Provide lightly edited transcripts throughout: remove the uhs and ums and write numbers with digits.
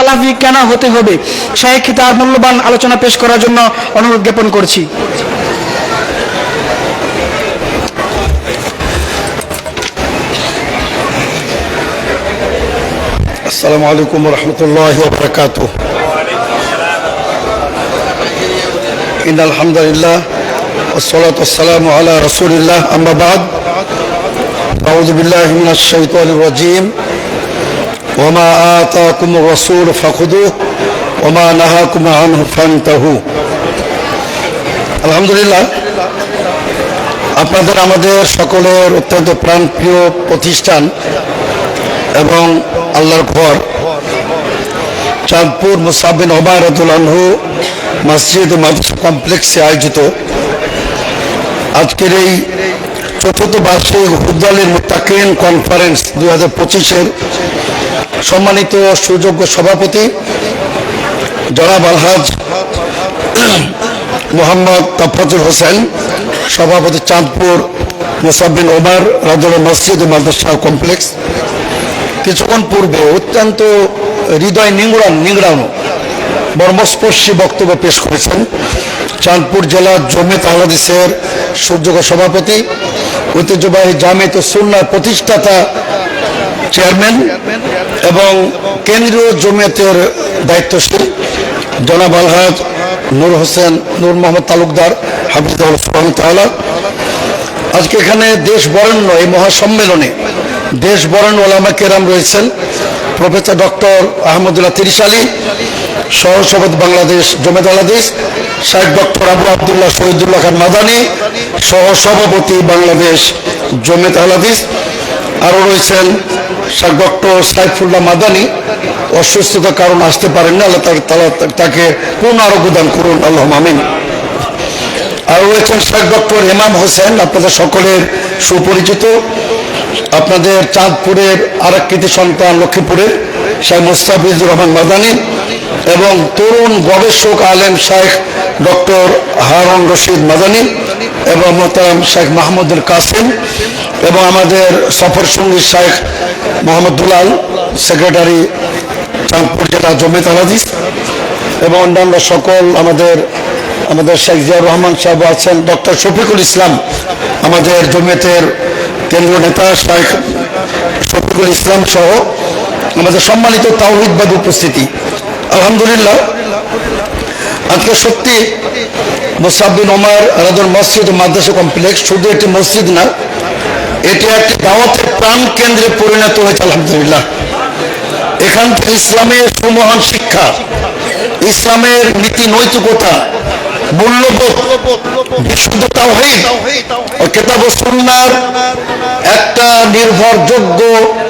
সালাফি কেন হতে হবে? শাইখ তার মূল্যবান আলোচনা পেশ করার জন্য অনুরোধ জ্ঞাপন করছি। আসসালামু আলাইকুম ওয়া রাহমাতুল্লাহি ওয়া বারাকাতুহু। ইন্নাল হামদুলিল্লাহ ওয়াস সালাতু ওয়াস সালামু আলা রাসূলিল্লাহ, আম্মা বা'দ। আউযু বিল্লাহি মিনাশ শাইতানির রাজীম। ওয়া মা আতাকুমুর রাসূল ফাখুযুহু ওয়া মা নাহাকুম আনহু ফান্তাহু। আলহামদুলিল্লাহ, আপনাদের আমাদের সকলের অত্যন্ত প্রাণপ্রিয় প্রতিষ্ঠান এবং আল্লাহর ঘর চাঁদপুর মুসআব বিন উমাইর রাদিয়াল্লাহু আনহু মসজিদ মাদ্রাসা কমপ্লেক্সে আয়োজিত আজকের এই চতুর্থ বার্ষিক হুদ্দালিল মুত্তাকিন কনফারেন্স 2025-এর সম্মানিত সুযোগ্য সভাপতি জনাব আলহাজ মোহাম্মদ তাফাজ্জুল হোসেন, সভাপতি চাঁদপুর মুসআব বিন উমাইর রাদিয়াল্লাহু মসজিদ মাদ্রাসা কমপ্লেক্স, কিছুক্ষণ পূর্বে অত্যন্ত হৃদয় নিংড়ানো মর্মস্পর্শী বক্তব্য পেশ করেছেন চাঁদপুর জেলা জমিয়ত আহলে হাদিসের সুযোগ্য সভাপতি, ঐতিহ্যবাহী জামিয়াত সুন্নাহর প্রতিষ্ঠাতা চেয়ারম্যান এবং কেন্দ্রীয় জমিয়তের দায়িত্বশীল জনাব আলহাজ নূর মোহাম্মদ তালুকদার হাফিজাহুল্লাহ সুবহানাহু তাআলা। আজকে এখানে দেশ বরেণ্য এই মহাসম্মেলনে দেশ বরেণ্য ওলামা কেরাম রয়েছেন। প্রফেসর ডক্টর আহমদুল্লাহ তিরিশালী, সহসভাপতি বাংলাদেশ জমিয়ত আহলে হাদিস, শাইখ ডক্টর আবু আব্দুল্লাহ শহীদুল্লাহ খান মাদানী, সহসভাপতি বাংলাদেশ জমিয়ত আহলে হাদিস। আরও রয়েছেন শাইখ ডক্টর সাইফুল্লাহ মাদানী, অসুস্থতার কারণে আসতে পারেন না, আল্লাহ তাকে পূর্ণ আরোগ্য দান করুন, আল্লাহুম্মা আমিন। আরও রয়েছেন শাইখ ডক্টর ইমাম হোসেন, আপনাদের সকলের সুপরিচিত, আপনাদের চাঁদপুরের আরেক কৃতি সন্তান লক্ষ্মীপুরের শাইখ মুস্তাফিজুর রহমান মাদানী, এবং তরুণ গবেষক আলেম শাইখ ডক্টর হারুন রশিদ মাদানী এবং মোহতারাম শাইখ মাহমুদুল কাসিম, এবং আমাদের সফর সঙ্গী শাইখ মোহাম্মদ দুলাল, সেক্রেটারি চাঁদপুর জেলা জমিয়ত আহলে হাদিস, এবং অন্যান্য সকল আমাদের শেখ জিয়াউর রহমান সাহেব আছেন, ডক্টর শফিকুল ইসলাম আমাদের জমিয়তের কেন্দ্রীয় নেতা শাইখ শফিকুল ইসলাম সহ আমাদের সম্মানিত তাওহীদবাদী উপস্থিতি। আলহামদুলিল্লাহ, আজকে সত্যি মুসআব বিন উমাইর রাদিয়াল্লাহু মসজিদ মাদ্রাসা কমপ্লেক্স শুধু একটি মসজিদ না, এটি একটি দাওয়াতের প্রাণ কেন্দ্রে পরিণত হয়েছে। আলহামদুলিল্লাহ, এখান থেকে ইসলামের সুমহান শিক্ষা, ইসলামের নীতি নৈতিকতা, মূল্যবোধ, বিশুদ্ধ তাওহীদ ও কিতাব ও সুন্নাহর একটা নির্ভরযোগ্য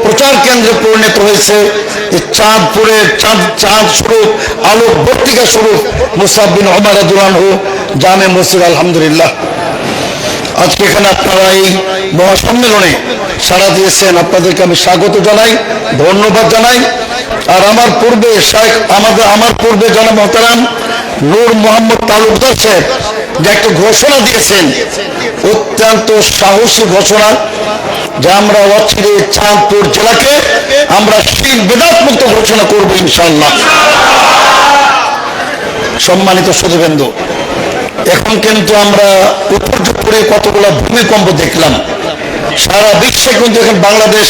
প্রচার কেন্দ্রে পরিণত হয়েছে চাঁদপুরের চাঁদ স্বরূপ আলোক বর্তিকা স্বরূপ মুসআব বিন উমাইর রাদিয়াল্লাহু আনহু জামে মসজিদ। আলহামদুলিল্লাহ, আজকে এখানে আপনারা এই মহাসম্মেলনে সাড়া দিয়েছেন, আপনাদেরকে আমি স্বাগত জানাই, ধন্যবাদ জানাই। আর আমার পূর্বে জনাব মোহতারাম নূর মোহাম্মদ তালুকদার সাহেব যে একটা ঘোষণা দিয়েছেন, অত্যন্ত সাহসী ঘোষণা, যে আমরা অচিরে চাঁদপুর জেলাকে আমরা শিরক বিদআত মুক্ত ঘোষণা করব ইনশাআল্লাহ। সম্মানিত সুধীবৃন্দ, এখন কিন্তু আমরা উপর্যুপরে কতগুলো ভূমিকম্প দেখলাম, সারা বিশ্বে কিন্তু এখন বাংলাদেশ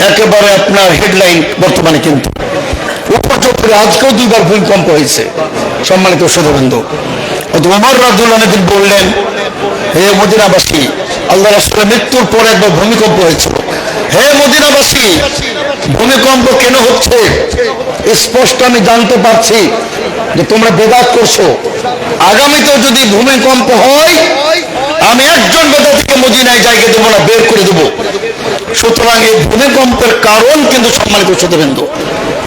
একেবারে আপনার হেডলাইন বর্তমানে, কিন্তু উপর্যুপরে আজকেও 2বার ভূমিকম্প হয়েছে। সম্মানিত সুধীবৃন্দ, ওমর রাদিয়াল্লাহু আনহু বললেন, হে মদিনাবাসী, আল্লাহ রাসূলের মৃত্যুর পরে একবার ভূমিকম্প হয়েছিল, হে মদিনাবাসী, ভূমিকম্প কেন হচ্ছে? স্পষ্ট আমি জানতে পারছি যে তোমরা বেদাত করছো, আগামীতেও যদি ভূমিকম্প হয় আমি একজন বেদাতীকে মদিনায় জায়গা দেবো না, বের করে দেবো। সুতরাং এই ভূমিকম্পের কারণ কিন্তু সম্মানিত সুধীবৃন্দ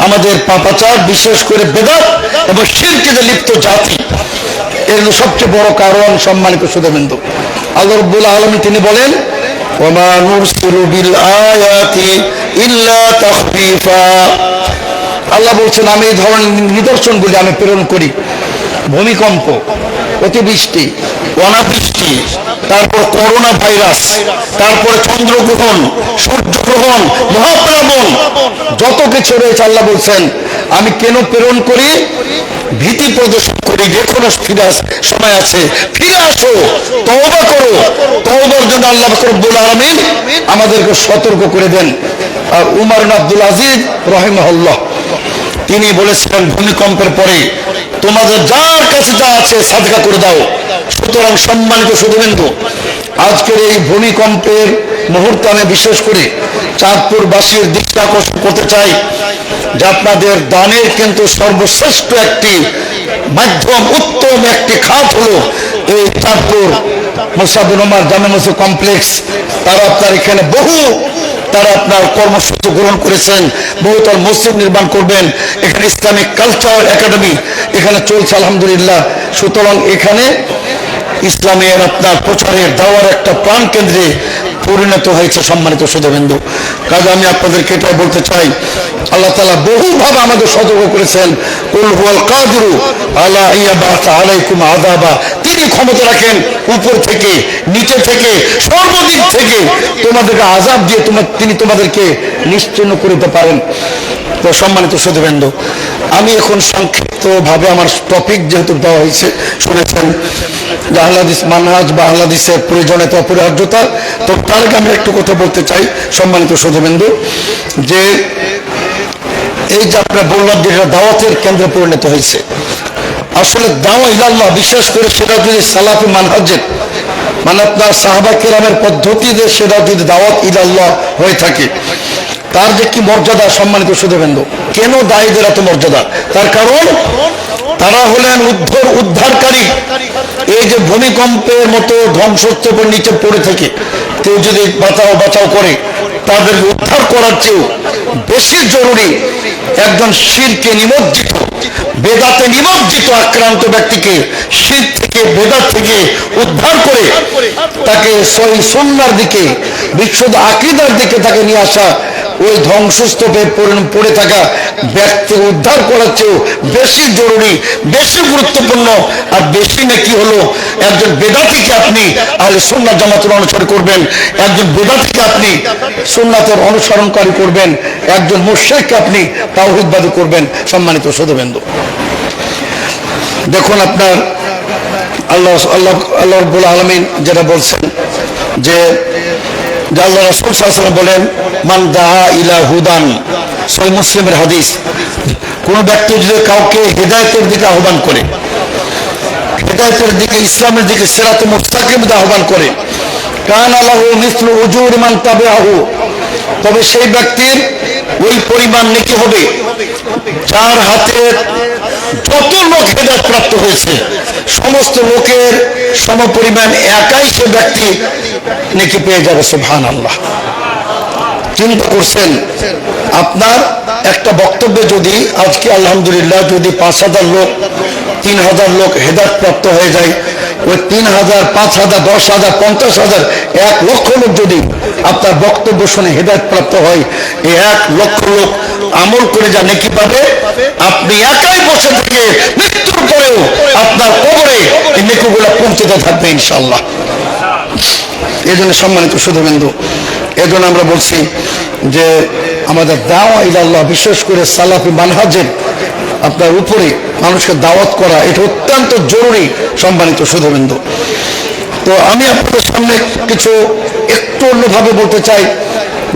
আমাদের পাপাচার, বিশেষ করে বেদাত এবং শিরকে যে লিপ্ত জাতি, এর সবচেয়ে বড় কারণ। সম্মানিত সুধীবৃন্দ, আল্লাহ রাব্বুল আলামিন তিনি বলেন, ওমা নুরসিলু বিল আয়াতি ইল্লা তাখফীফা। আল্লাহ বলছেন, আমি এই ধরনের নিদর্শনগুলি আমি প্রেরণ করি, ভূমিকম্প, অতিবৃষ্টি, অনাবৃষ্টি, তারপর করোনা ভাইরাস, তারপরে চন্দ্রগ্রহণ, সূর্যগ্রহণ, মহাপ্লাবন, যত কিছু রয়েছে আল্লাহ বলছেন আমি কেন প্রেরণ করি? ভীতি প্রদর্শন করি। এখনো ফিরে সময় আছে, ফিরে আসো, তওবা করো। তওবার জন্য আল্লাহ রব্বুল আলামিন আমাদেরকে সতর্ক করে দেন। আর উমর ইবনে আব্দুল আজিজ রাহিমাহুল্লাহ তিনি বলেছিলেন ভূমিকম্পের পরে তোমাদের যার কাছে যা আছে সাদকা করে দাও। সুতরাং সম্মানিত শুধুবিন্দু, আজকের এই ভূমিকম্পের মুহূর্তে আমি বিশেষ করে চাঁদপুরবাসীর দৃষ্টি আকর্ষণ করতে চাই যে আপনাদের দানের কিন্তু সর্বশ্রেষ্ঠ একটি মাধ্যম, উত্তম একটি খাত হলো এই চাঁদপুর মুসাব বিন ওমর জামে মসজিদ কমপ্লেক্স। তারা আপনার এখানে তারা আপনার কর্মসূচি গ্রহণ করেছেন, বহুতল মসজিদ নির্মাণ করবেন, এখানে ইসলামিক কালচার একাডেমি এখানে চলছে আলহামদুলিল্লাহ। সুতরাং এখানে ইসলামের আপনার প্রচারের দাওয়ার একটা প্রাণ কেন্দ্রে পরিণত হয়েছে সম্মানিত শুধুবিন্দু। কাজে আমি আপনাদেরকে এটা বলতে চাই আল্লাহ তাআলা বহুভাবে আমাদের সতর্ক করেছেন, কুল হুয়াল কাদিরু আলা ইয়াবাসা আলাইকুম আযাবা, তিনি ক্ষমতা রাখেন উপর থেকে, নিচে থেকে, সর্বদিক থেকে তোমাদেরকে আযাব দিয়ে তিনি তোমাদেরকে নিশ্চিহ্ন করিতে পারেন। তো সম্মানিত শুধুবিন্দু, আমি এখন সংক্ষিপ্তভাবে আমার টপিক যেহেতু দেওয়া হয়েছে, শুনেছেন যে আহলে হাদিস মানহাজ বা আহলে হাদিসের প্রয়োজনীয়তা অপরিহার্যতা। তো তার আগে আমি একটু কথা বলতে চাই সম্মানিত শুধুবিন্দু, যে এই যে আপনার বললাম যে দাওয়াতের কেন্দ্রে পরিণত হয়েছে, আসলে দাওয়া ইলাল্লাহ বিশেষ করে সেটা যদি সালাফি মানহাজের মানে আপনার সাহাবা কেরামের পদ্ধতিতে সেটা যদি দাওয়াত ইলাল্লাহ হয়ে থাকে, তার যে কি মর্যাদা সম্মানিত শুধুবিন্দু। কেন দায়ীদের এত মর্যাদা? তার কারণ তারা হলেন উদ্ধারকারী। এই যে ভূমিকম্পের মতো ধ্বংসস্তূপের নিচে পড়ে থেকে কেউ যদি বাঁচাও করে, তাদের উদ্ধার করার চেয়েও বেশি জরুরি একজন শিরকে নিমজ্জিত, বেদাতে নিমজ্জিত আক্রান্ত ব্যক্তিকে শির থেকে, বেদাত থেকে উদ্ধার করে তাকে সহি সুন্নাহর দিকে, বিশুদ্ধ আকীদার দিকে তাকে নিয়ে আসা, ওই ধ্বংসস্তূপে পড়ে থাকা ব্যক্তি উদ্ধার করার চেয়েও বেশি জরুরি, বেশি গুরুত্বপূর্ণ আর বেশি নেকি হলো একজন বেদাতীকে আপনি আহলে সুন্নাত জামাতের অনুসরণ করবেন, একজন বেদাতীকে আপনি সুন্নাতের অনুসরণকারী করবেন, একজন মুশরিককে আপনি তাওহীদবাদী করবেন। সম্মানিত শুধুবিন্দু, দেখুন আপনার আল্লাহ রাব্বুল আলামিন যেটা বলছেন যে আল্লাহ রাসূল সাল্লাল্লাহু আলাইহি ওয়াসাল্লাম বলেন মান দাআ ইলা হুদান, সহিহ মুসলিমের হাদিস, কোন ব্যক্তি যদি কাউকে হেদায়েতের দিকে আহ্বান করে, হেদায়েতের দিকে, ইসলামের দিকে, সিরাতে মুস্তাকিম দিকে আহ্বান করে, কানা লাহু মিসলু উজুরি মান তাবিআহু, তবে সেই ব্যক্তির ওই পরিমাণ নেকি হবে যার হাতে যত লোক হেদায়েত প্রাপ্ত হয়েছে সমস্ত লোকের সমপরিমাণ একাই সে ব্যক্তি নেকি পেয়ে যাবে। সুবহানাল্লাহ। চিন্তা করছেন আপনার একটা বক্তব্যে যদি আজকে আলহামদুলিল্লাহ যদি 5,000 লোক, 3,000 লোক হেদায়েত প্রাপ্ত হয়ে যায়, ওই 3,000, 5,000, 10,000, 50,000, 1 লক্ষ লোক যদি আপনার বক্তব্য শুনে হেদায়েত প্রাপ্ত হয়, এই 1 লক্ষ লোক আমল করে যা নেকি পাবে, আপনি একাই বসে থেকে মৃত্যুর পরেও আপনার কবরে এই নেকিগুলো পৌঁছতে থাকবে ইনশাআল্লাহ। এই জন্য সম্মানিত শুধুবিন্দু, এই জন্য আমরা বলছি যে আমাদের দাওয়া ইলাল্লাহ, বিশেষ করে সালাফি মানহাজের আপনার উপরে মানুষকে দাওয়াত করা, এটা অত্যন্ত জরুরি সম্মানিত শুধুবিন্দু। তো আমি আপনাদের সামনে কিছু একটু অন্যভাবে বলতে চাই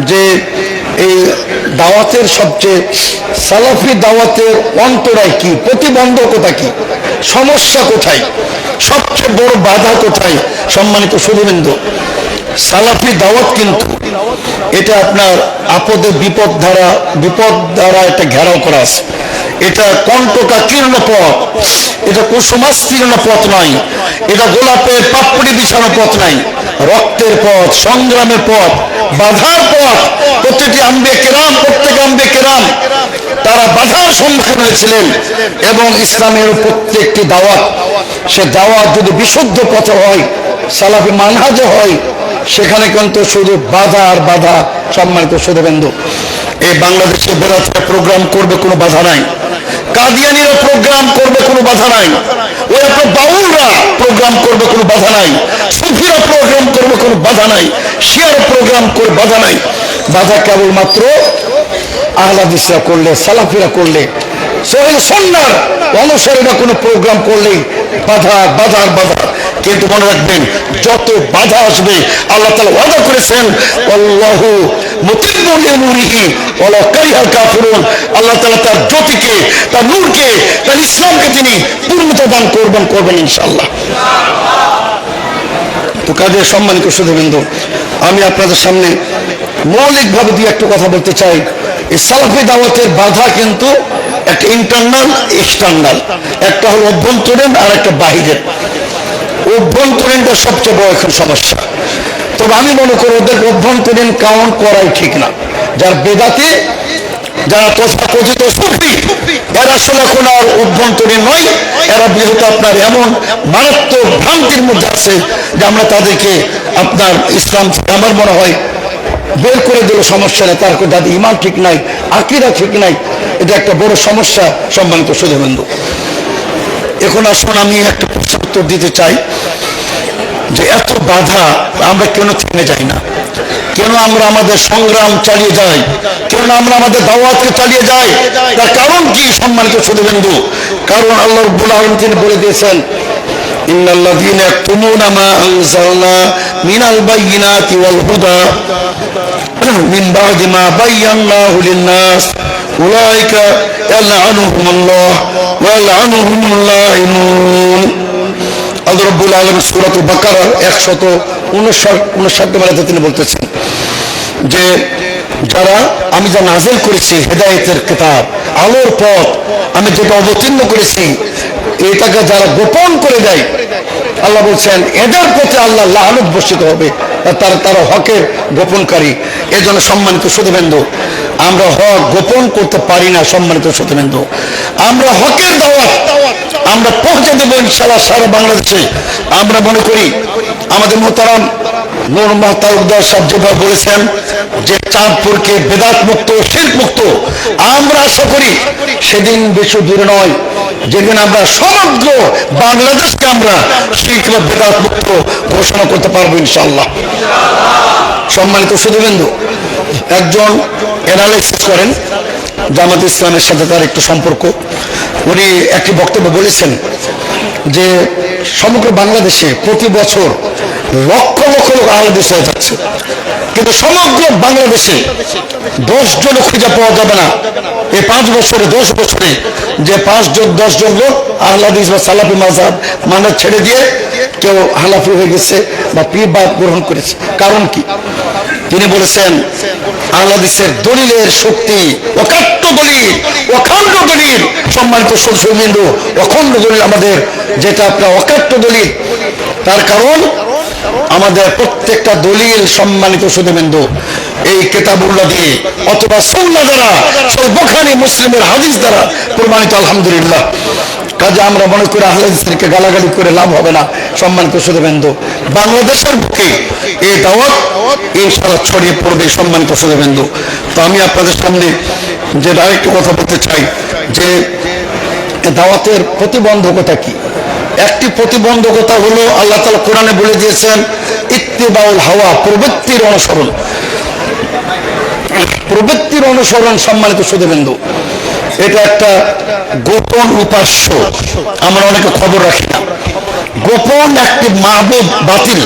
যে এই দাওয়াতের সবচেয়ে সালাফি দাওয়াতের অন্তরায় কি, প্রতিবন্ধকতা কি, সমস্যা কোথায়, সবচেয়ে বড় বাধা কোথায় সম্মানিত শুধুবিন্দু। সালাফি দাওয়াত কিন্তু এটা আপনার আপদে বিপদ দ্বারা এটা ঘেরাও করা আছে। এটা কণ্টকাকীর্ণ পথ, এটা কুসুমাস্তীর্ণ পথ নয়, এটা গোলাপের পাপড়ি বিছানো পথ নাই, রক্তের পথ, সংগ্রামের পথ, বাধার পথ। প্রত্যেকে আম্বিয়া কেরাম তারা বাধার সম্মুখীন হয়েছিলেন, এবং ইসলামের প্রত্যেকটি দাওয়াত, সে দাওয়াত যদি বিশুদ্ধ পথে হয়, সালাফি মানহাজে হয়, সেখানে কিন্তু শুধু বাধা আর বাধা। সম্মানিত শুধুবিন্দু, এই বাংলাদেশে বেরাতে প্রোগ্রাম করবে কোনো বাধা নাই, কাদিয়ানিরা প্রোগ্রাম করবে কোনো বাধা নাই, ওই আপনার বাউলরা প্রোগ্রাম করবে কোনো বাধা নাই, সুফিরা প্রোগ্রাম করবে, কোনো বাধা নাই, শিয়ার প্রোগ্রাম করে বাধা নাই। বাধা কেবলমাত্র আহলে হাদিসরা করলে, সালাফিরা করলে, সহিহ সুন্নাহর অনুসারীরা কোনো প্রোগ্রাম করলেই বাধা, বাধার বাধা। কিন্তু মনে রাখবেন, যত বাধা আসবে আল্লাহ তাআলা ওয়াদা করেছেন, আল্লাহু মুতিম্মু লিনূরিহি ওয়ালাউ কারিহাল কাফিরুন। আল্লাহ তাআলা তার জ্যোতিকে, তার নূরকে, তার ইসলামকে তিনি পূর্ণতা দান করবেন ইনশাআল্লাহ। তো কাজে সম্মানিত সুধীবৃন্দ, আমি আপনাদের সামনে মৌলিকভাবে দুই একটা কথা বলতে চাই। এই সালাফি দাওয়াতের বাধা কিন্তু একটা ইন্টারনাল, এক্সটার্নাল। একটা হলো অভ্যন্তরীণ আর একটা বাহিরের। অভ্যন্তরীণটা সবচেয়ে বড় এখন সমস্যা। তবে আমি মনে করি ওদের অভ্যন্তরীণ কাউন্ট করাই ঠিক না। যার বেদাতি, যারা তথাকথিত সুফি, এরা আসলে এখন আর অভ্যন্তরীণ নয়। এরা বিহত আপনার এমন মারাত্মক ভ্রান্তির মধ্যে আছে যে আমরা তাদেরকে আপনার ইসলাম থেকে আমার মনে হয় বের করে দিলে সমস্যা নেই। তার যাদের ইমান ঠিক নাই, আকীদা ঠিক নাই, এটা একটা বড় সমস্যা। সম্মানিত সুধীবৃন্দ, এখন আসুন আমি একটা প্রশ্নের উত্তর দিতে চাই যে এত বাধা আমরা কেন থেমে যাই না? কেন আমরা আমাদের সংগ্রাম চালিয়ে যাই? কেন আমরা আমাদের দাওয়াতকে চালিয়ে যাই? তার কারণ কি সম্মানিত সুধীবৃন্দ? কারণ আল্লাহ রাব্বুল আলামিন তিনি বলে দিয়েছেন, ইন্নাল্লাযীনা ইয়াকতুমুনা মা আনজালনা মিনাল বায়্যিনাতি ওয়াল হুদা মিন বা'দি মা বায়্যানাহু লিন-নাস উলাইকা ইয়ালআনুহুমুল্লাহ ওয়া ইয়ালআনুহুমুল লাঈনুন। আল্লাহ রাব্বুল আলামিন সূরাতুল বাকারার 159 নম্বরে তিনি বলতেছেন যে যারা আমি যা নাযিল করেছি হেদায়েতের কিতাব, আলোর পথ, আমি যেটা অবতীর্ণ করেছি এটাকে যারা গোপন করে দেয়, আল্লাহ বলছেন এদের প্রতি আল্লাহ লানত বর্ষিত হবে, তারা হকের গোপনকারী। এজন্য সম্মানিত সুধীবৃন্দ, আমরা হক গোপন করতে পারি না। সম্মানিত সুধীবৃন্দ, আমরা হকের দাওয়াত আমরা পৌঁছে দেবো ইনশাআল্লাহ সারা বাংলাদেশে। আমরা মনে করি আমাদের মোহতারাম নূর তালুকদার সাহেব যেভাবে বলেছেন যে চাঁদপুরকে বেদাত মুক্ত, শিরক মুক্ত, আমরা আশা করি সেদিন বেশি দূরে নয় যেদিন আমরা সমগ্র বাংলাদেশকে আমরা শিরক বা বেদাত মুক্ত ঘোষণা করতে পারবো ইনশাআল্লাহ। সম্মানিত সুধীবৃন্দ, একজন অ্যানালাইসিস করেন জামাত ইসলামের সাথে তার একটু সম্পর্ক, উনি একটি বক্তব্য বলেছেন যে সমগ্র বাংলাদেশে প্রতি বছর লক্ষ লক্ষ লোক আহলে হাদিস হয়ে যাচ্ছে, কিন্তু সমগ্র বাংলাদেশে 10 জন খুঁজে পাওয়া যাবে না এই 5 বছরে 10 বছরে যে 5 জন 10 জন লোক আহলে হাদিস বা সালাফি মাযহাব মানে ছেড়ে দিয়ে কেউ হানাফি হয়ে গেছে বা পীরবাদ গ্রহণ করেছে। কারণ কি? তিনি বলেছেন আহলে হাদিসের দলিলের শক্তি অকাট্য দলিল, অখণ্ড দলিল। সম্মানিত সুধীবৃন্দ, অখণ্ড দলিল আমাদের, যেটা আপনার অকাট্য দলিল। তার কারণ আমাদের প্রত্যেকটা দলিল সম্মানিত সুধীবৃন্দ এই কিতাবুল্লাহ দিয়ে অথবা সুন্নাহ দ্বারা, সহিহ বুখারী মুসলিমের হাদিস দ্বারা প্রমাণিত আলহামদুলিল্লাহ। কাজে আমরা মনে করি আহলে হাদিসকে গালাগালি করে লাভ হবে না। সম্মানিত সুধীবৃন্দ, বাংলাদেশের বুকে এই দাওয়াত ইনশাআল্লাহ ছড়িয়ে পড়বে। সম্মানিত সুধীবৃন্দ, তো আমি আপনাদের সামনে যে আরেকটু কথা বলতে চাই যে দাওয়াতের প্রতিবন্ধকতা কি। একটি প্রতিবন্ধকতা হলো আল্লাহ তাআলা কোরআনে বলে দিয়েছেন ইত্তিবাউল হাওয়া, প্রবৃত্তির অনুসরণ। প্রবৃত্তির অনুসরণ সম্মানিত সুধীবৃন্দ, এটা একটা গোপন উপাস্য। আমরা অনেকে খবর রাখি না। গোপন একটি মাহবুব বাতিল।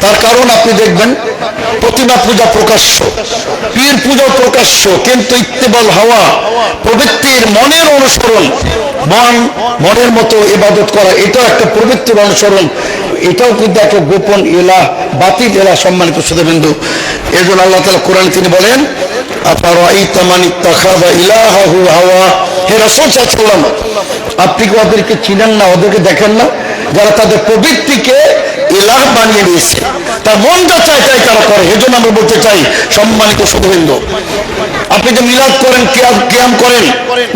তার কারণ আপনি দেখবেন প্রতিমা পূজা প্রকাশ্য, পীর পূজা প্রকাশ্য, কিন্তু ইত্তেবাউল হাওয়া প্রবৃত্তির মনের অনুসরণ, মনের মতো ইবাদত করা, এটাও একটা প্রবৃত্তির অনুসরণ। এটাও কিন্তু একটা গোপন ইলাহ, বাতিল ইলাহ। সম্মানিত সুধীবৃন্দ, এই জন্য আল্লাহ তাআলা কোরআনে তিনি বলেন আফারাআইতা মান ইত্তাখাযা ইলাহাহু হাওয়া। হে রাসূল সাল্লাল্লাহু আলাইহি ওয়াসাল্লাম, আপনি কি ওদেরকে চিনেন না, ওদেরকে দেখেন না, যারা তাদের প্রবৃত্তিকে ইলাহ বানিয়ে নিয়েছে, তার মন যা চায় তাই তারা করে। এই জন্য আমরা বলতে চাই সম্মানিত সুধীবৃন্দ, আপনি যে মিলাদ করেন, কিয়াম করেন,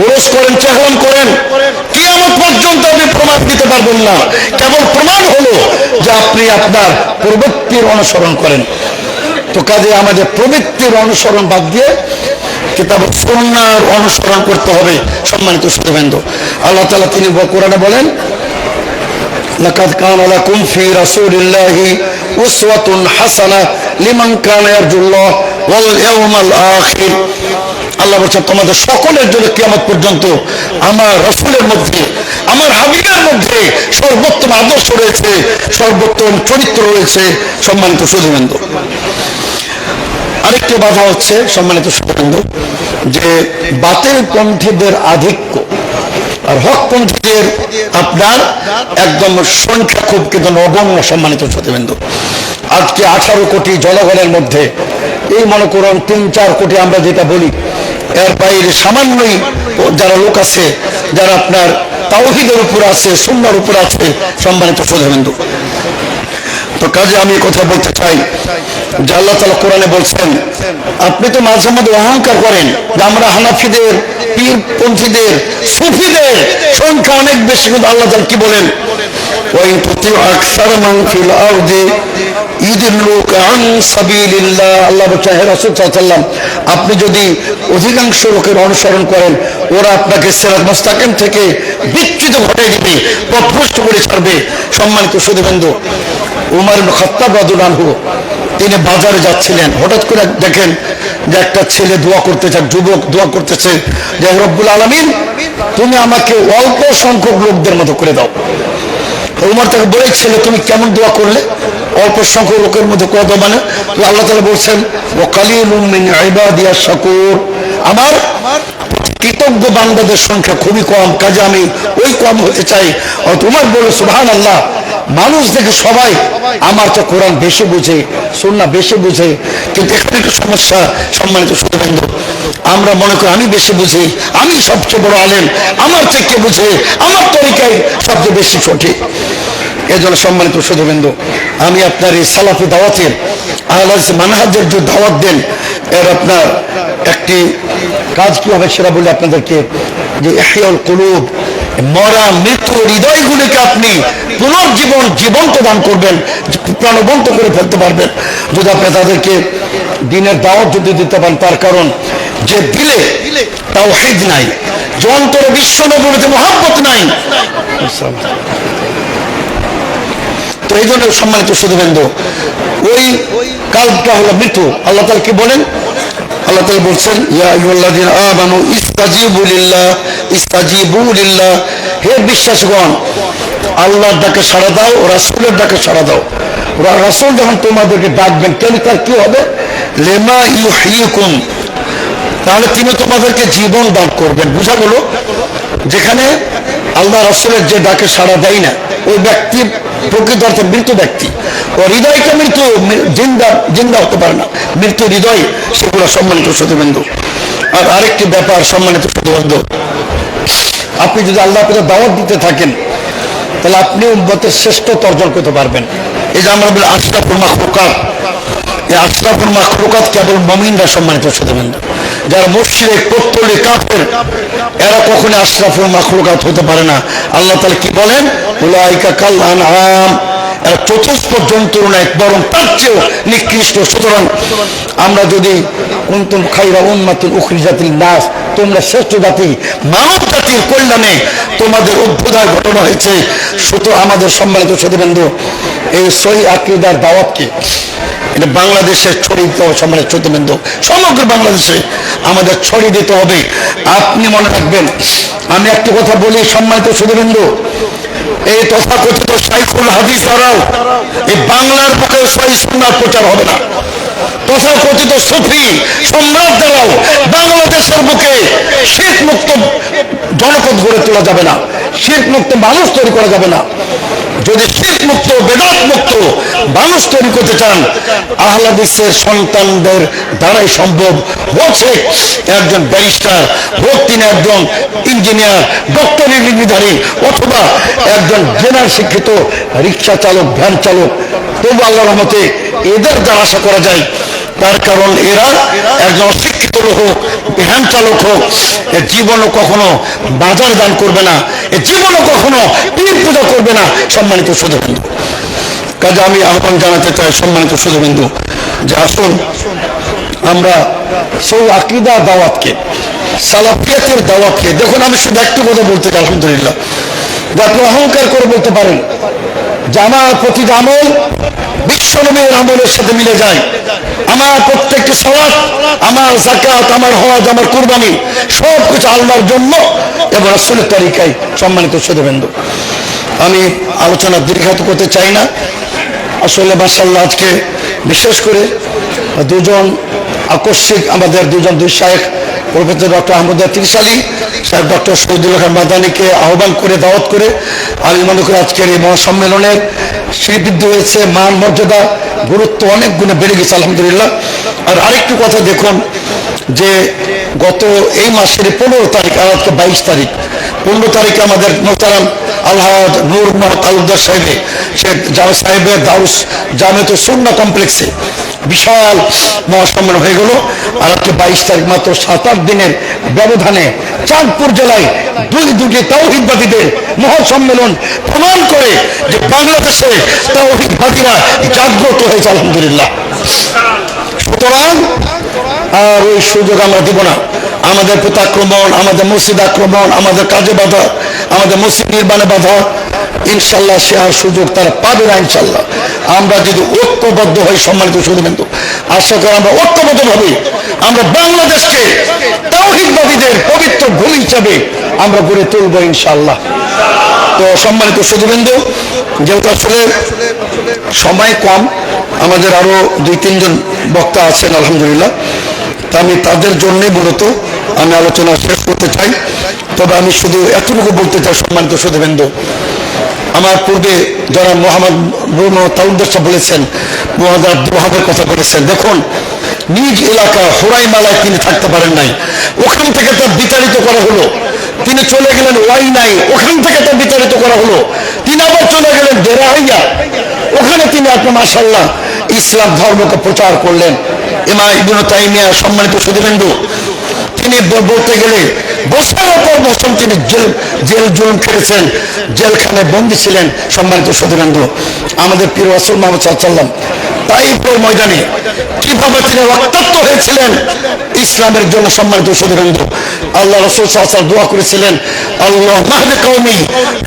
উরুস করেন, চেহরান করেন, কিয়ামত পর্যন্ত আপনি প্রমাণ দিতে পারবেন না। কেবল প্রমাণ হলো যে আপনি আপনার প্রবৃত্তির অনুসরণ করেন। তো কাজে আমাদের প্রবৃত্তির অনুসরণ বাদ দিয়ে কিতাব সুন্নাহর অনুসরণ করতে হবে। সম্মানিত সুধীবৃন্দ, আল্লাহ তাআলা তিনি কোরআনে বলেন লাকাদ কানা লাকুম ফি রাসূলিল্লাহি উসওয়াতুন হাসানাহ লিমান কানা ইয়ারজুল্লাহ ওয়াল ইয়াওমাল আখির। আল্লাহ বলছেন তোমাদের সকলের জন্য কিয়ামত পর্যন্ত আমার রাসূলের মধ্যে, আমার হাবিবের মধ্যে সর্বোত্তম আদর্শ রয়েছে, সর্বোত্তম চরিত্র রয়েছে। সম্মানিত সুধীবৃন্দ, আরেকটি বাধা হচ্ছে সম্মানিত সুধীবৃন্দ, যে বাতিল পন্থীদের আধিক্য আর হক পন্থীদের আপনার একদম সংখ্যা খুব কিন্তু নগণ্য। সম্মানিত সুধীবৃন্দ, আজকে 18 কোটি জনগণের মধ্যে এই মনে করুন 3-4 কোটি আমরা যেটা বলি, এর বাইরে সামান্যই যারা লোক আছে যারা আপনার তাওহীদের উপর আছে, সুন্নাহর উপর আছে। সম্মানিত সুধীবৃন্দ, তো কাজে আমি কথা বলতে চাই যে আল্লাহ তাআলা কোরআনে বলছেন, আপনি তো মাঝে মাঝে অহংকার করেন যে আমরা হানাফিদের, পীরপন্থীদের, সুফিদের সংখ্যা অনেক বেশি, কিন্তু আল্লাহ তাআলা কি বলেন, ওয়াইন তুতিউ আকসারা মান ফিল আরদি ইউদিল্লুকা আন সাবিলিল্লাহ। আল্লাহ বলছেন, হে রাসূল সাল্লাল্লাহু আলাইহি ওয়াসাল্লাম, আপনি যদি অধিকাংশ লোকের অনুসরণ করেন, ওরা আপনাকে সিরাত মুস্তাকিম থেকে বিচ্যুত ঘটাই দিবে, পথভ্রষ্ট করে ছাড়বে। সম্মানিত সুধীবৃন্দ, উমর ইবনে খাত্তাব রাদিয়াল্লাহু আনহু তিনি বাজারে যাচ্ছিলেন, হঠাৎ করে দেখেন যে একটা ছেলে দোয়া করতেছে, যুবক দোয়া করতেছে যে রব্বুল আলামিন তুমি আমাকে অল্প সংখ্যক লোকদের মতো করে দাও। উমর তাকে বলেছিল, তুমি কেমন দোয়া করলে? অল্প সংখ্যক লোকের মধ্যে করে দাও মানে? আল্লাহ তাআলা বলছেন, ওয়া কালিলুম মিন ইবাদিয়াশ শাকুর, আমার কৃতজ্ঞ বান্দাদের সংখ্যা খুবই কম, কাজে আমি ওই কম হতে চাই। আর তোমার বলে সুবহানাল্লাহ, মানুষ দেখে সবাই আমার তো কোরআন বেশি বুঝে, সুন্নাহ বেশি বুঝে, কিন্তু এখানে একটা সমস্যা। সম্মানিত সুধীবৃন্দ, আমরা মনে করি আমি বেশি বুঝি, আমি সবচেয়ে বড় আলেম, আমার থেকে বুঝে, আমার তরিকায় সবচেয়ে বেশি সঠিক। এই জন্য সম্মানিত সুধীবৃন্দ, আমি আপনার এই সালাফি দাওয়াতের আহলে হাদিস মানহাজের যে দাওয়াত দেন, এর আপনার একটি কাজ কি হবে সেটা বলে আপনাদেরকে, যে ইহয়াউল কুলুব, মরা মৃত হৃদয়গুলিকে আপনি পুনর্জীবন, জীবন্ত দান করবেন, প্রাণবন্ত করে ফেলতে পারবেন যদি আপনি তাদেরকে দ্বীনের দাওয়াত যদি দিতে পারেন। তার কারণ যে দিলে তাওহীদ নাই, যে অন্তরে বিশ্ব নবীতে মুহাব্বত নাই, তো এই জন্য সম্মানিত সুধীবৃন্দ, ওই কালটা হলো মৃত্যু। আল্লাহ তাআলা কি বলেন? আল্লাহ তাআলা বলছেন, ইয়া আইয়ুহাল্লাযীনা আমানু ইস্তাজিবু লিল্লাহ ইস্তাজিবু লিল্লাহ, হে বিশ্বাসগণ, আল্লাহর ডাকে সাড়া দাও, রাসূলের ডাকে সাড়া দাও। রাসূল যখন তোমাদেরকে ডাকবেন, কেন তার কি হবে? লিমা ইউহয়িকুম, তাহলে তিনি তোমাদেরকে জীবন দান করবেন। বুঝা গেল, যেখানে আল্লাহ রাসূলের যে ডাকে সাড়া দেয় না, ওই ব্যক্তি প্রকৃত অর্থে মৃত ব্যক্তি। ও হৃদয়টা মৃত্যু, জিন্দা হতে পারে না, মৃত্যু হৃদয় সেগুলো। সম্মানিত সুধীবৃন্দ, আর আরেকটি ব্যাপার সম্মানিত সুধীবৃন্দ, আপনি যদি আল্লাহ আপনাকে দাওয়াত দিতে থাকেন, তাহলে আপনি উম্মতের শ্রেষ্ঠত্ব অর্জন করতে পারবেন। এই যে আমরা বলি আশরাফুল মাখলুকাত, এই আশরাফুল মাখলুকাত কেবল মুমিনরা। সম্মানিত সুধীবৃন্দ, যারা মুশরিক, পত্তলি, কাফের, এরা কখনো আশরাফুল মাখলুকাত হতে পারে না। আল্লাহ তাআলা কি বলেন? উলাইকা কাল আনআম, এরা চতুষ্প জন্তুর নয়, বরং তার চেয়েও নিকৃষ্ট। সুতরাং আমরা যদি কুনতুম খায়রা উম্মাতিন উখরিজাত লিন-নাস, তোমরা শ্রেষ্ঠ জাতি, মানব জাতির কল্যাণে তোমাদের অভ্যুদয় ঘটানো হয়েছে। সুতরাং আমাদের সম্মানিত সুধীবৃন্দ, এই সহিহ আকীদার দাওয়াতকে এটা বাংলাদেশে ছড়িয়ে দিতে হবে। সম্মানিত সুধীবৃন্দ, সমগ্র বাংলাদেশে আমাদের ছড়িয়ে দিতে হবে। আপনি মনে রাখবেন, আমি একটি কথা বলি সম্মানিত সুধীবৃন্দ, এই তথাকথিত শাইখুল হাদিসরাও এই বাংলার বুকে সহিহ সুন্নাহ প্রচার হবে না। তথাকথিত সুফি সম্রাট দ্বারাও বাংলাদেশের বুকে শিরক মুক্ত জনপদ গড়ে তোলা যাবে না, শিরক মুক্ত মানুষ তৈরি করা যাবে না। যদি শিরক মুক্ত, বেদাত মুক্ত মানুষ তৈরি করতে চান, আহলে হাদিসের সন্তানদের দ্বারাই সম্ভব। হচ্ছে একজন ব্যারিস্টার, হোক তিনি একজন ইঞ্জিনিয়ার, ডক্টরেট ডিগ্রিধারী, অথবা একজন জেনারেল শিক্ষিত রিক্সা চালক, ভ্যান চালক, তবু আল্লাহর রহমতে এদের দ্বারা আশা করা যায়। তার কারণ এরা একজন শিক্ষিত লোক হোক, ভ্যান চালক হোক, এ জীবনও কখনো বাজার দান করবে না, এ জীবনও কখনো পীর পূজা করবে না। সম্মানিত সুধীবৃন্দ, কাজে আমি আহ্বান জানাতে চাই সম্মানিত সুধীবৃন্দ, যে আসুন আমরা সেই আকীদা দাওয়াতকে, সালাফিয়াতের দাওয়াতকে, দেখুন আমি শুধু একটু কথা বলতে চাই, আলহামদুলিল্লাহ, যে আপনি অহংকার করে বলতে পারেন যে আমার প্রতিটা আমল বিশ্বনবীর আমলের সাথে মিলে যায়। আমার প্রত্যেকটি সালাত, আমার যাকাত, আমার হজ, আমার কুরবানি সব কিছু আল্লাহর জন্য এবং রাসূলের তরিকায়। সম্মানিত সুধীবৃন্দ, আমি আলোচনা দীর্ঘায়িত করতে চাই না। আসলে মাশাআল্লাহ আজকে বিশেষ করে দুজন আকস্মিক আমাদের দুই শায়েখ, প্রফেসর ডক্টর আহমদ ত্রিশালী সাহেব, ডক্টর শহীদুল খান মাদানীকে আহ্বান করে দাওয়াত করে আমি মনে করি আজকের এই মহাসম্মেলনের শ্রীবৃদ্ধি হয়েছে, মান মর্যাদা গুরুত্ব অনেক গুণে বেড়ে গেছে আলহামদুলিল্লাহ। আর আরেকটু কথা দেখুন যে গত এই মাসের 15 তারিখ, আজকে 22 তারিখ, 15 তারিখে আমাদের মোহতারাম আলহাজ নূর মোহাম্মদ তালুকদার সাহেবের শেখ জামে সাহেবের দাউস জামেতুস সুন্নাহ কমপ্লেক্সে বিশাল মহাসম্মেলন হয়ে গেল। আর আজকে 22 তারিখ, মাত্র 7-8 দিনের ব্যবধানে চাঁদপুর জেলায় দুটি তাওহীদবাদীদের মহাসম্মেলন প্রমাণ করে যে বাংলাদেশে তাওহীদবাদীরা জাগ্রত হয়েছে আলহামদুলিল্লাহ। সুতরাং আর ওই সুযোগ আমরা দিব না। আমাদের প্রতি আক্রমণ, আমাদের মসজিদ আক্রমণ, আমাদের কাজে বাধা, আমাদের মসজিদ নির্মাণে বাধা, ইনশাল্লাহ সে আর সুযোগ তারা পাবে না ইনশাল্লাহ। আমরা যদি ঐক্যবদ্ধ হই, সম্মানিত সুধীবৃন্দ, আশা করি আমরা ঐক্যবদ্ধভাবে আমরা বাংলাদেশকে তাওহীদবাদীদের পবিত্র ভূমি হিসাবে আমরা গড়ে তুলব ইনশাল্লাহ। তো সম্মানিত সুধীবৃন্দ, যেহেতু আসলে সময় কম, আমাদের আরো 2-3 জন বক্তা আছেন আলহামদুলিল্লাহ, তা আমি তাদের জন্যে মূলত আমি আলোচনা শেষ করতে চাই। তবে আমি শুধু এতটুকু বলতে চাই, সম্মানিত সুধীবৃন্দ, আমার পূর্বে যারা মোহাম্মদ তালুকদার সাহেব বলেছেন, মোহাম্মদ আব্দুল ওয়াহাবের কথা বলেছেন, দেখুন নিজ এলাকা হোরাইমালায় তিনি থাকতে পারেন নাই, ওখান থেকে তার বিতাড়িত করা হলো। তিনি চলে গেলেন ওয়াই নাই, ওখান থেকে তার বিতাড়িত করা হলো। তিনি আবার চলে গেলেন দেরাইয়া, ওখানে তিনি আপনি মাশাআল্লাহ ইসলাম ধর্মকে প্রচার করলেন। ইমাম ইবনে তাইমিয়া, সম্মানিত সুধীবৃন্দ, তিনি বলতে গেলে বছরের পর বছর তিনি জেল জুলুম খেটেছেন, জেলখানে বন্দী ছিলেন। সম্মানিত সুধীবৃন্দ, আমাদের প্রিয় রাসূল মুহাম্মদ সাল্লাল্লাহু আলাইহি ওয়াসাল্লাম তাইফের ময়দানে কিভাবে তিনি রক্তাক্ত হয়েছিলেন ইসলামের জন্য। সম্মানিত সুধীবৃন্দ, আল্লাহ রাসূল সাল্লাল্লাহু আলাইহি ওয়াসাল্লাম দোয়া করেছিলেন, আল্লাহ মাহদি কওমি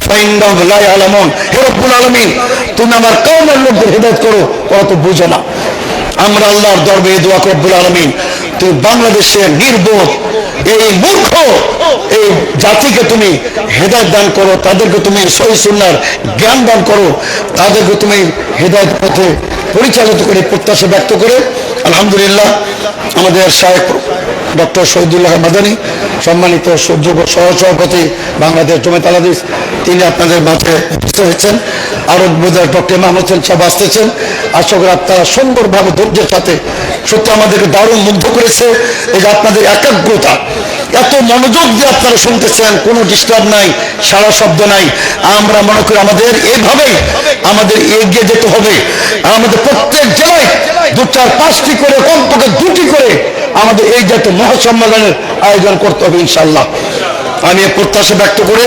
ফাইন্নাহুম লা ইয়ালামুন, হে রব্বুল আলামিন তুমি আমার কওমের লোকদের হেদায়েত করো, ওরা তো বুঝে না। আমরা আল্লাহর দরবারে দোয়া করি, রব্বুল আলামিন তুমি বাংলাদেশের নির্বোধ এই মূর্খ এই জাতিকে তুমি হেদায়েত দান করো, তাদেরকে তুমি সহিহ সুন্নাহর জ্ঞান দান করো, তাদেরকে তুমি হেদায়েত পথে পরিচালিত করে প্রত্যাশা ব্যক্ত করে আলহামদুলিল্লাহ আমাদের শায়েখ ডক্টর শহীদুল্লাহ মাদানী, সম্মানিত যোগ্য সহসভাপতি বাংলাদেশ জমিয়ত আল হাদিস, তিনি আপনাদের মাঝে উপস্থিত হয়েছেন। আরো ডক্টর ইমাম হোসেন সাহেব আসতেছেন। আশা করি আপনারা সুন্দরভাবে ধৈর্যের সাথে, সত্যি আমাদেরকে দারুণ মুগ্ধ করেছে এই যে আপনাদের একাগ্রতা, এত মনোযোগ দিয়ে আপনারা শুনতেছেন, কোনো ডিস্টার্ব নাই, সারা শব্দ নাই। আমরা মনে করি আমাদের এইভাবেই আমাদের এগিয়ে যেতে হবে। আমাদের প্রত্যেক জেলায় 2-4-5টি করে, কমপক্ষে 2টি করে আমাদের এই জাতীয় মহাসম্মেলনের আয়োজন করতে হবে ইনশাল্লাহ। আমি প্রত্যাশা ব্যক্ত করে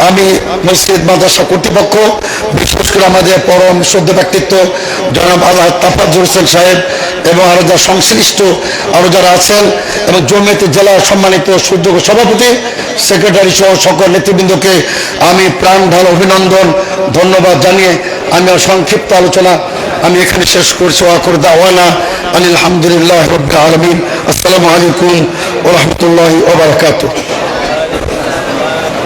আমি মসজিদ মাদ্রাসা কর্তৃপক্ষ, বিশেষ করে আমাদের পরম শ্রদ্ধ ব্যক্তিত্ব জনাব আলহাজ তাফাজ্জুল হোসেন সাহেব এবং আরো যারা সংশ্লিষ্ট আরো যারা আছেন এবং জমিয়তের জেলার সম্মানিত সুযোগ্য সভাপতি, সেক্রেটারি সহ সকল নেতৃবৃন্দকে আমি প্রাণ ঢাল অভিনন্দন, ধন্যবাদ জানিয়ে আমি সংক্ষিপ্ত আলোচনা আমি এখানে শেষ করছি। ওয়াকুর দাওয়ানা আলহামদুলিল্লাহ রাব্বিল আলামিন। আসসালামু আলাইকুম ওয়া রাহমাতুল্লাহি ওয়া বারাকাতুহু।